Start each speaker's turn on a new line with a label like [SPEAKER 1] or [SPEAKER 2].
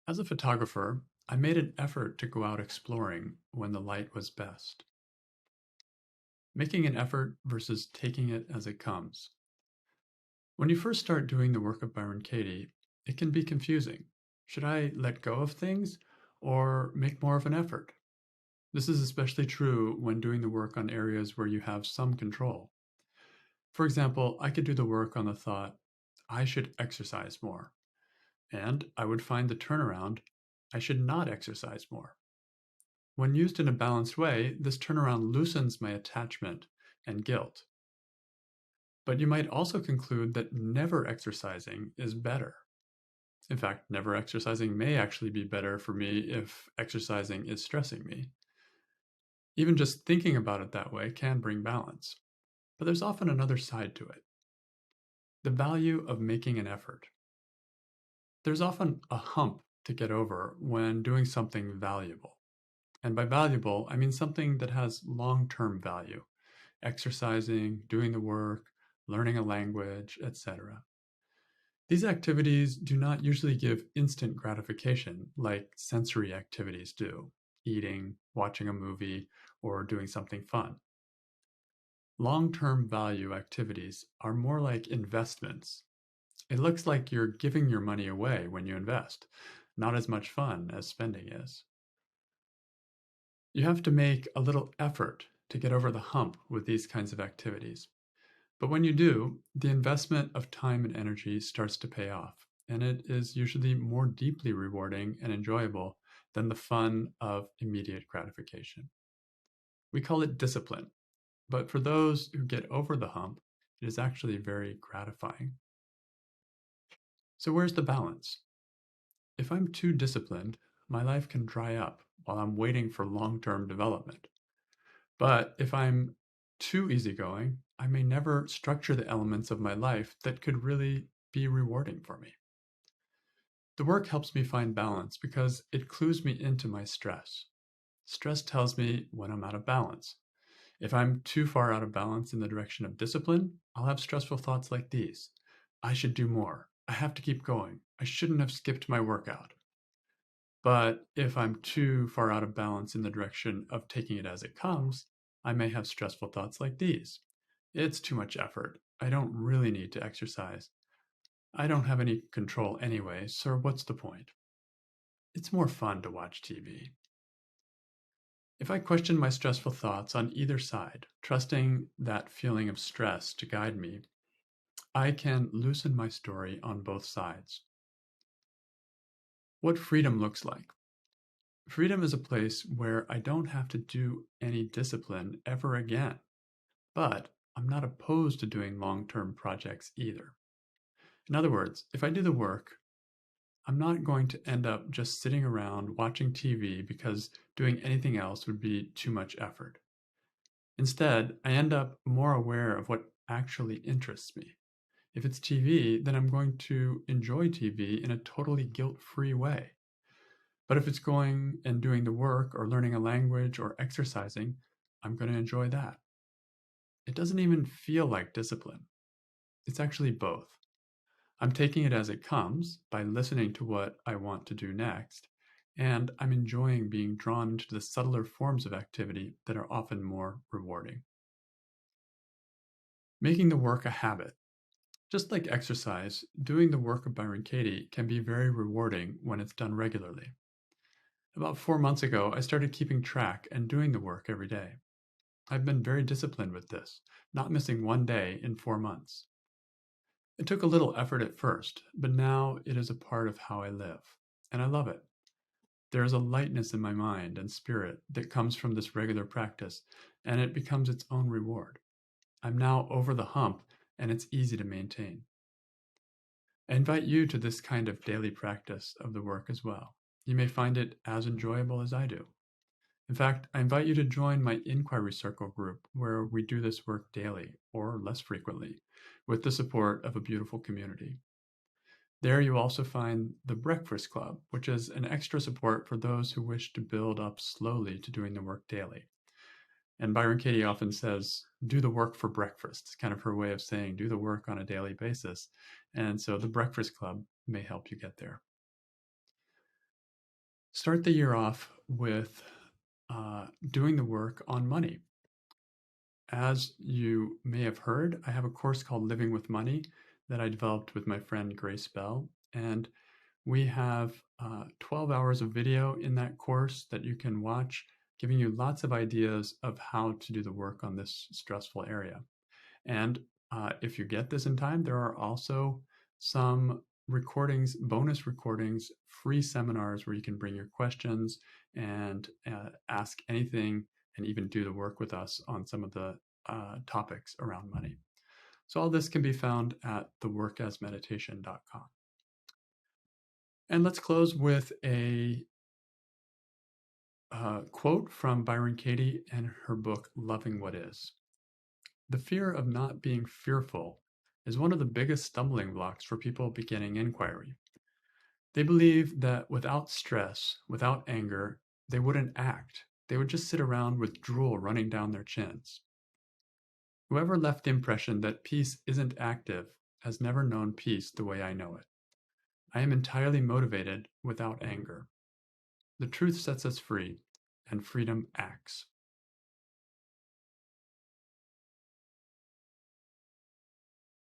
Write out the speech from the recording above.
[SPEAKER 1] As a photographer, I made an effort to go out exploring when the light was best. Making an effort versus taking it as it comes. When you first start doing the work of Byron Katie, it can be confusing. Should I let go of things or make more of an effort? This is especially true when doing the work on areas where you have some control. For example, I could do the work on the thought, I should exercise more, and I would find the turnaround, I should not exercise more. When used in a balanced way, this turnaround loosens my attachment and guilt. But you might also conclude that never exercising is better. In fact, never exercising may actually be better for me if exercising is stressing me. Even just thinking about it that way can bring balance. But there's often another side to it. The value of making an effort. There's often a hump to get over when doing something valuable. And by valuable, I mean something that has long-term value. Exercising, doing the work, learning a language, etc. These activities do not usually give instant gratification like sensory activities do, eating, watching a movie, or doing something fun. Long-term value activities are more like investments. It looks like you're giving your money away when you invest, not as much fun as spending is. You have to make a little effort to get over the hump with these kinds of activities. But when you do, the investment of time and energy starts to pay off, and it is usually more deeply rewarding and enjoyable than the fun of immediate gratification. We call it discipline, but for those who get over the hump, it is actually very gratifying. So where's the balance? If I'm too disciplined, my life can dry up while I'm waiting for long-term development. But if I'm too easygoing, I may never structure the elements of my life that could really be rewarding for me. The work helps me find balance because it clues me into my stress. Stress tells me when I'm out of balance. If I'm too far out of balance in the direction of discipline, I'll have stressful thoughts like these. I should do more. I have to keep going. I shouldn't have skipped my workout. But if I'm too far out of balance in the direction of taking it as it comes, I may have stressful thoughts like these. It's too much effort. I don't really need to exercise. I don't have any control anyway, so what's the point? It's more fun to watch TV. If I question my stressful thoughts on either side, trusting that feeling of stress to guide me, I can loosen my story on both sides. What freedom looks like. Freedom is a place where I don't have to do any discipline ever again, but I'm not opposed to doing long-term projects either. In other words, if I do the work, I'm not going to end up just sitting around watching TV because doing anything else would be too much effort. Instead, I end up more aware of what actually interests me. If it's TV, then I'm going to enjoy TV in a totally guilt-free way. But if it's going and doing the work or learning a language or exercising, I'm going to enjoy that. It doesn't even feel like discipline. It's actually both. I'm taking it as it comes by listening to what I want to do next, and I'm enjoying being drawn into the subtler forms of activity that are often more rewarding. Making the work a habit. Just like exercise, doing the work of Byron Katie can be very rewarding when it's done regularly. About 4 months ago, I started keeping track and doing the work every day. I've been very disciplined with this, not missing one day in 4 months. It took a little effort at first, but now it is a part of how I live, and I love it. There is a lightness in my mind and spirit that comes from this regular practice, and it becomes its own reward. I'm now over the hump, and it's easy to maintain. I invite you to this kind of daily practice of the work as well. You may find it as enjoyable as I do. In fact, I invite you to join my Inquiry Circle group where we do this work daily or less frequently with the support of a beautiful community. There you also find the Breakfast Club, which is an extra support for those who wish to build up slowly to doing the work daily. And Byron Katie often says, do the work for breakfast. It's kind of her way of saying do the work on a daily basis. And so the Breakfast Club may help you get there. Start the year off with doing the work on money. As you may have heard, I have a course called Living with Money that I developed with my friend Grace Bell. And we have 12 hours of video in that course that you can watch, giving you lots of ideas of how to do the work on this stressful area. And if you get this in time, there are also some recordings, bonus recordings, free seminars where you can bring your questions and ask anything and even do the work with us on some of the topics around money. So all this can be found at theworkasmeditation.com. And let's close with a quote from Byron Katie and her book, Loving What Is. The fear of not being fearful is one of the biggest stumbling blocks for people beginning inquiry. They believe that without stress, without anger, they wouldn't act. They would just sit around with drool running down their chins. Whoever left the impression that peace isn't active has never known peace the way I know it. I am entirely motivated without anger. The truth sets us free, and freedom acts.